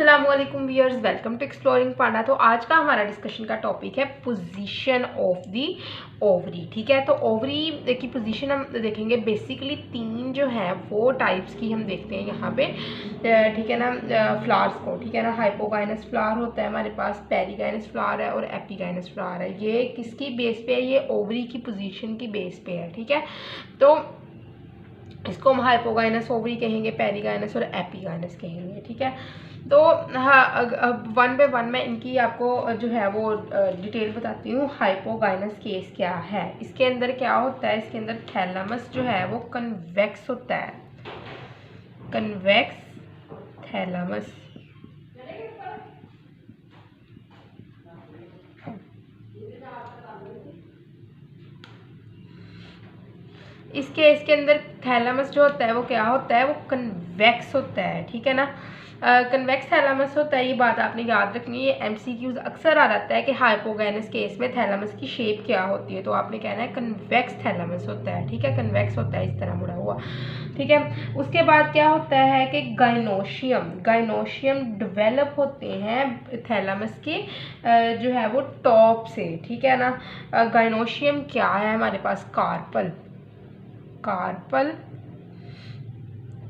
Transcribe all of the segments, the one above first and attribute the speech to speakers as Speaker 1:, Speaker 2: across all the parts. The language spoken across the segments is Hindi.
Speaker 1: अस्सलामुअलैकुम व्यूअर्स, वेलकम टू एक्सप्लोरिंग पांडा। तो आज का हमारा डिस्कशन का टॉपिक है पोजीशन ऑफ दी ओवरी। ठीक है, तो ओवरी की पोजीशन हम देखेंगे। बेसिकली तीन जो है वो टाइप्स की हम देखते हैं यहाँ पे, ठीक है ना, फ्लावर्स को। ठीक है ना, हाइपोगाइनस फ्लावर होता है हमारे पास, पेरीगाइनस फ्लावर है और एपीगाइनस फ्लावर है। ये किसकी बेस पे है? ये ओवरी की पोजीशन की बेस पे है। ठीक है, तो इसको हम हाइपोगाइनस ओवरी कहेंगे, पेरीगाइनस और एपीगाइनस कहेंगे। ठीक है, तो हाँ, अब वन बाय वन मैं इनकी आपको जो है वो डिटेल बताती हूँ। हाइपोगाइनस केस क्या है, इसके अंदर क्या होता है? इसके अंदर थैलेमस जो है वो कन्वेक्स होता है, कन्वेक्स थैलेमस। इस केस के अंदर थैलेमस जो होता है वो क्या होता है? वो कन्वेक्स होता है। ठीक है ना, कन्वेक्स थैलेमस होता है। ये बात आपने याद रखनी है, एमसीक्यूज अक्सर आ जाता है कि हाइपोगाइनस केस में थैलेमस की शेप क्या होती है, तो आपने कहना है कन्वेक्स थैलेमस होता है। ठीक है, कन्वेक्स होता है, इस तरह मुड़ा हुआ। ठीक है, उसके बाद क्या होता है कि गाइनोशियम डेवलप होते हैं थैलेमस के जो है वो टॉप से। ठीक है ना, गाइनोशियम क्या है हमारे पास? कार्पल।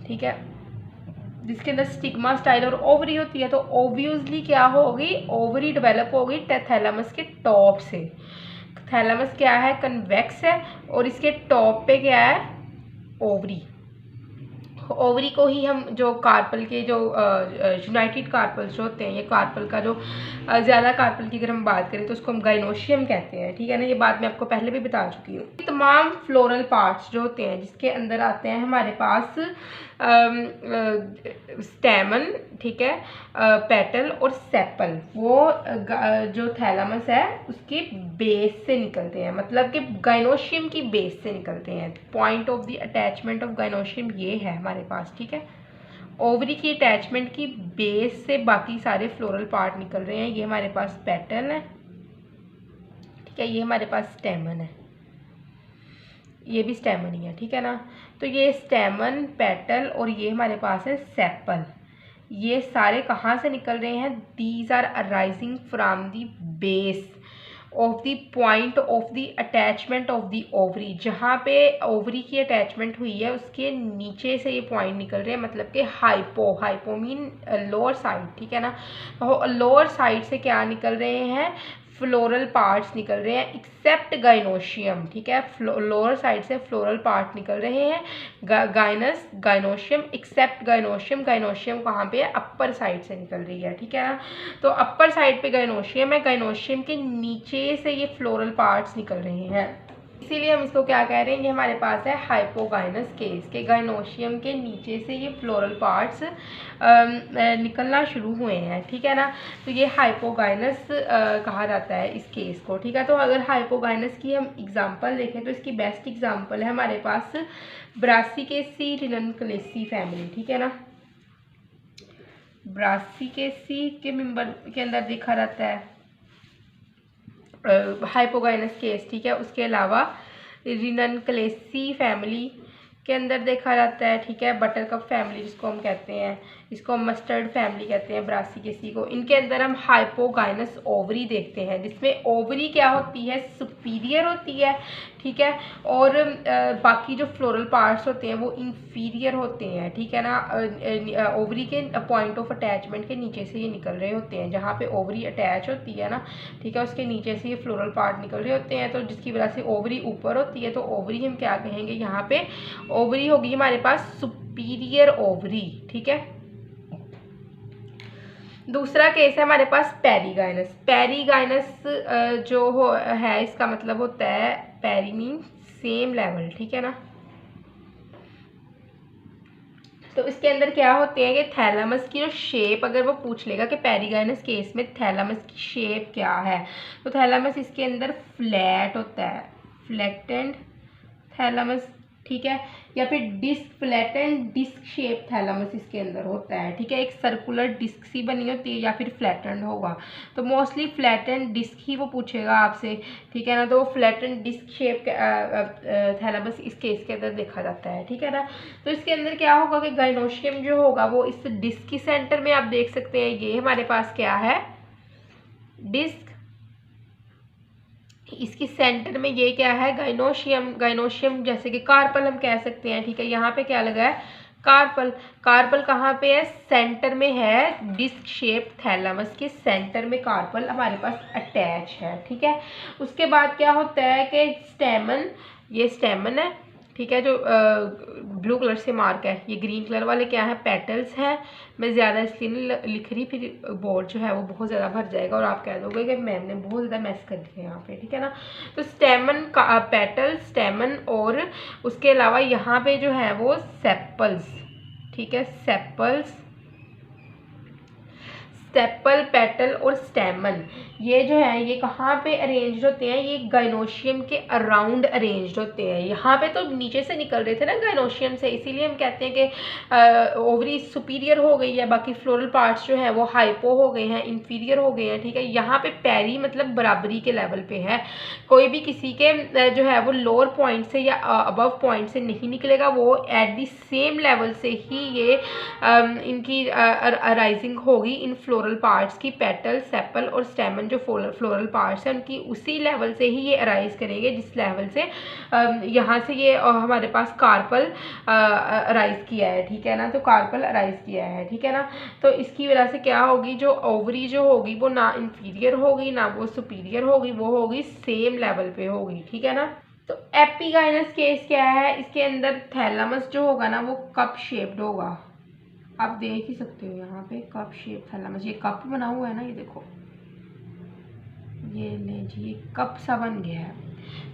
Speaker 1: ठीक है, जिसके अंदर स्टिग्मा, स्टाइल और ओवरी होती है। तो ऑब्वियसली क्या होगी? ओवरी डेवलप होगी थैलेमस के टॉप से। थैलेमस क्या है? कन्वेक्स है, और इसके टॉप पे क्या है? ओवरी। ओवरी को ही हम जो कार्पल के जो यूनाइटेड कार्पल्स जो होते हैं, ये कार्पल का जो ज़्यादा कार्पल की अगर हम बात करें तो उसको हम गाइनोशियम कहते हैं। ठीक है ना, ये बात मैं आपको पहले भी बता चुकी हूँ। तमाम फ्लोरल पार्ट्स जो होते हैं जिसके अंदर आते हैं हमारे पास स्टेमन, ठीक है, पेटल और सेपल, वो जो थैलेमस है उसके बेस से निकलते हैं, मतलब कि गाइनोशियम की बेस से निकलते हैं। Point of the attachment of gynoecium ये है हमारे पास। ठीक है, ओवरी की अटैचमेंट की बेस से बाकी सारे फ्लोरल पार्ट निकल रहे हैं। ये हमारे पास पेटल है, ठीक है, ये हमारे पास स्टेमन है, ये भी स्टेमन ही है। ठीक है ना, तो ये स्टेमन, पेटल और ये हमारे पास है सेपल। ये सारे कहाँ से निकल रहे हैं? These are arising from the base of the point of the attachment of the ovary. जहाँ पे ओवरी की अटैचमेंट हुई है उसके नीचे से ये पॉइंट निकल रहे हैं, मतलब कि हाइपो मीन लोअर साइड। ठीक है ना, लोअर साइड से क्या निकल रहे हैं? फ्लोरल पार्ट्स निकल रहे हैं, एक्सेप्ट गाइनोशियम। ठीक है, लोअर साइड से फ्लोरल पार्ट निकल रहे हैं, गाइनोशियम एक्सेप्ट गाइनोशियम। गाइनोशियम कहाँ पे है? अपर साइड से निकल रही है। ठीक है ना, तो अपर साइड पे गाइनोशियम है, गाइनोशियम के नीचे से ये फ्लोरल पार्ट्स निकल रहे हैं, इसीलिए हम इसको क्या कह रहे हैं? ये हमारे पास है हाइपोगाइनस केस के गाइनोशियम के नीचे से ये फ्लोरल पार्ट्स निकलना शुरू हुए हैं। ठीक है ना, तो ये हाइपोगाइनस कहा जाता है इस केस को। ठीक है, तो अगर हाइपोगाइनस की हम एग्जांपल देखें तो इसकी बेस्ट एग्जांपल है हमारे पास ब्रासिकेसी रिननक्लेसी फैमिली। ठीक है ना, ब्रासिकेसी के मेंबर के अंदर देखा जाता है हाइपोगाइनस केस। ठीक है, उसके अलावा रिननक्लेसी फैमिली के अंदर देखा जाता है, ठीक है, बटरकप फैमिली जिसको हम कहते हैं, इसको हम मस्टर्ड फैमिली कहते हैं, ब्रासिकेसी को। इनके अंदर हम हाइपोगाइनस ओवरी देखते हैं, जिसमें ओवरी क्या होती है? सुपीरियर होती है। ठीक है, और बाकी जो फ्लोरल पार्ट्स होते हैं वो इंफीरियर होते हैं। ठीक है ना, ओवरी के पॉइंट ऑफ अटैचमेंट के नीचे से ये निकल रहे होते हैं, जहाँ पे ओवरी अटैच होती है ना, ठीक है, उसके नीचे से ये फ्लोरल पार्ट निकल रहे होते हैं, तो जिसकी वजह से ओवरी ऊपर होती है। तो ओवरी हम क्या कहेंगे? यहाँ पे ओवरी होगी हमारे पास सुपीरियर ओवरी। ठीक है, दूसरा केस है हमारे पास पेरीगाइनस। पेरीगाइनस जो है इसका मतलब होता है पेरी मीन सेम लेवल। ठीक है ना, तो इसके अंदर क्या होते हैं कि थैलेमस की जो शेप, अगर वो पूछ लेगा कि पेरीगाइनस केस में थैलेमस की शेप क्या है, तो थैलेमस इसके अंदर फ्लैट होता है, फ्लैटेंड थैलेमस। ठीक है, या फिर disc flattened disc shape thalamus इसके अंदर होता है, ठीक है, एक सर्कुलर डिस्क सी बनी होती है या फिर फ्लैटेंड होगा। तो मोस्टली फ्लैटेंड डिस्क ही वो पूछेगा आपसे, ठीक है ना। तो फ्लैटेंड डिस्क शेप थैलामस इस केस के अंदर देखा जाता है, ठीक है ना। तो इसके अंदर क्या होगा कि गाइनोशियम जो होगा वो इस डिस्क की सेंटर में आप देख सकते हैं, ये हमारे पास क्या है, डिस्क, इसकी सेंटर में ये क्या है, गाइनोशियम। गाइनोशियम जैसे कि कार्पल हम कह सकते हैं, ठीक है। यहाँ पे क्या लगा है, कार्पल। कार्पल कहाँ पे है, सेंटर में है, डिस्क शेप थैलामस के सेंटर में कार्पल हमारे पास अटैच है, ठीक है। उसके बाद क्या होता है कि स्टेमन, ये स्टेमन है, ठीक है, जो ब्लू कलर से मार्क है, ये ग्रीन कलर वाले क्या है, पेटल्स हैं। मैं ज़्यादा इसलिए नहीं लिख रही, फिर बोर्ड जो है वो बहुत ज़्यादा भर जाएगा और आप कह दोगे कि मैम ने बहुत ज़्यादा मैस कर दिया यहाँ पे, ठीक है ना। तो स्टेमन का पेटल, स्टेमन, और उसके अलावा यहाँ पे जो है वो सेपल्स, ठीक है, सेपल्स, सेपल, पेटल और स्टेमन, ये जो है ये कहाँ पे अरेंज्ड होते हैं, ये गाइनोशियम के अराउंड अरेंज्ड होते हैं। यहाँ पे तो नीचे से निकल रहे थे ना गाइनोशियम से, इसीलिए हम कहते हैं कि ओवरी सुपीरियर हो गई है, बाकी फ्लोरल पार्ट्स जो है वो हाइपो हो गए हैं, इंफीरियर हो गए हैं, ठीक है। यहाँ पे पैरी मतलब बराबरी के लेवल पे है, कोई भी किसी के जो है वो लोअर पॉइंट से या अबव पॉइंट से नहीं निकलेगा, वो एट दी सेम लेवल से ही ये इनकी अराइजिंग होगी इन फ्लोरल पार्ट्स की। पेटल, सेपल और स्टेमन जो फ्लोरल पार्ट्स हैं उनकी उसी लेवल से ही ये अराइज करेंगे जिस लेवल से यहाँ से ये हमारे पास कार्पल अराइज किया है, ठीक है ना। तो कार्पल अराइज किया है, ठीक है ना। तो इसकी वजह से क्या होगी, जो ओवरी जो होगी वो ना इंफीरियर होगी ना वो सुपीरियर होगी, वो होगी सेम लेवल पे होगी, ठीक है ना। तो एपिगाइनस केस क्या है, इसके अंदर थैलामस जो होगा ना वो कप शेप्ड होगा, आप देख ही सकते हो यहाँ पे कप शेप थैलामस, ये कप बना हुआ है ना, ये देखो, ये ले जी, ये कप सा बन गया है,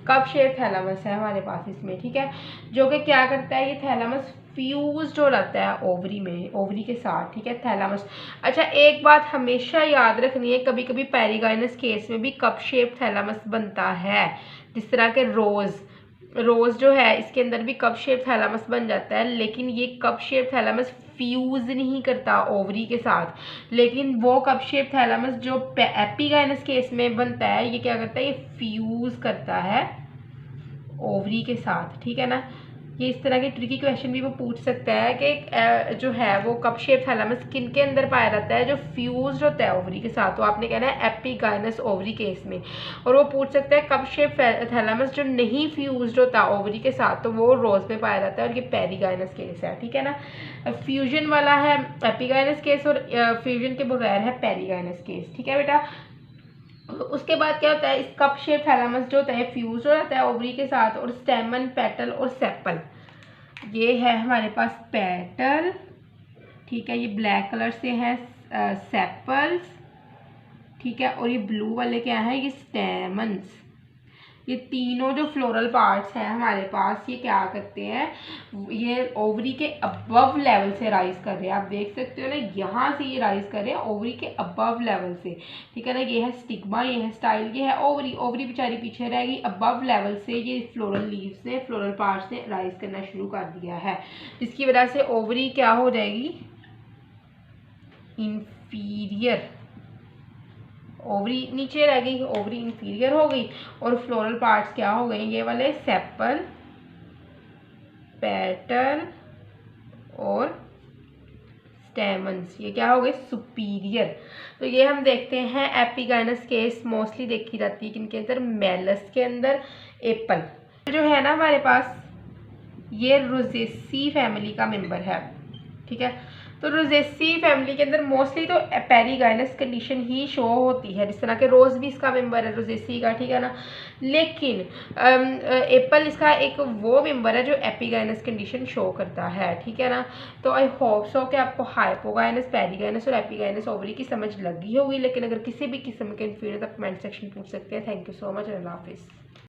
Speaker 1: कप शेप थैलामस है हमारे पास इसमें, ठीक है। जो कि क्या करता है, ये थैलामस फ्यूज्ड हो जाता है ओवरी में, ओवरी के साथ, ठीक है, थैलामस। अच्छा, एक बात हमेशा याद रखनी है, कभी कभी पेरिगाइनस केस में भी कप शेप थैलामस बनता है, जिस तरह के रोज जो है इसके अंदर भी कप शेप थैलामस बन जाता है, लेकिन ये कप शेप थैलामस फ्यूज नहीं करता ओवरी के साथ। लेकिन वो कप शेप थैलामस जो एपिगाइनस केस में बनता है, ये क्या करता है, ये फ्यूज करता है ओवरी के साथ, ठीक है ना। ये इस तरह के ट्रिकी क्वेश्चन भी वो पूछ सकता है कि जो है वो कप शेप थैलामस किन के अंदर पाया जाता है, जो फ्यूज्ड होता है ओवरी के साथ। तो आपने कहना है एपिगाइनस ओवरी केस में। और वो पूछ सकता है कप शेप थैलामस जो नहीं फ्यूज्ड होता ओवरी के साथ, तो वो रोज में पाया जाता है, और ये पेरिगाइनस केस है, ठीक है ना। फ्यूजन वाला है एपिगाइनस केस और फ्यूजन के बगैर है पेरिगाइनस केस, ठीक है बेटा। उसके बाद क्या होता है, इस कप शेप थैलामस जो होता है फ्यूज हो जाता है ओवरी के साथ, और स्टेमन, पेटल और सेपल, ये है हमारे पास पेटल, ठीक है, ये ब्लैक कलर से है सेपल्स, ठीक है, और ये ब्लू वाले क्या है, ये स्टेमन्स। ये तीनों जो फ्लोरल पार्ट्स हैं हमारे पास, ये क्या करते हैं, ये ओवरी के अबव लेवल से राइज कर रहे हैं, आप देख सकते हो ना, यहाँ से ये राइज कर रहे हैं ओवरी के अबव लेवल से, ठीक है ना। ये है स्टिग्मा, ये है स्टाइल, ये है ओवरी। ओवरी बेचारी पीछे रहेगी, अबव लेवल से ये फ्लोरल लीव्स ने, फ्लोरल पार्ट्स ने राइज करना शुरू कर दिया है, जिसकी वजह से ओवरी क्या हो जाएगी, इंफीरियर, ओवरी नीचे रह गई, ओवरी इंफीरियर हो गई, और फ्लोरल पार्ट्स क्या हो गए, ये वाले सेपल, पेटल और स्टेमन्स, ये क्या हो गए, सुपीरियर। तो ये हम देखते हैं एपिगाइनस केस मोस्टली देखी जाती है किनके अंदर, मेलस के अंदर। एप्पल जो है ना हमारे पास, ये रोजेसी फैमिली का मेंबर है, ठीक है। तो रोजेसी फैमिली के अंदर मोस्टली तो पेरिगाइनस कंडीशन ही शो होती है, जिस तरह के रोज भी इसका मेंबर है रोजेसी का, ठीक है ना। लेकिन एप्पल इसका एक वो मेंबर है जो एपिगाइनस कंडीशन शो करता है, ठीक है ना। तो आई होप सो कि आपको हाइपोगाइनस, पेरिगाइनस और एपिगाइनस ओवरी की समझ लगी होगी। लेकिन अगर किसी भी किस्म के कंफ्यूजन आप कमेंट सेक्शन पूछ सकते हैं। थैंक यू सो मच, अल्लाह हाफिज़।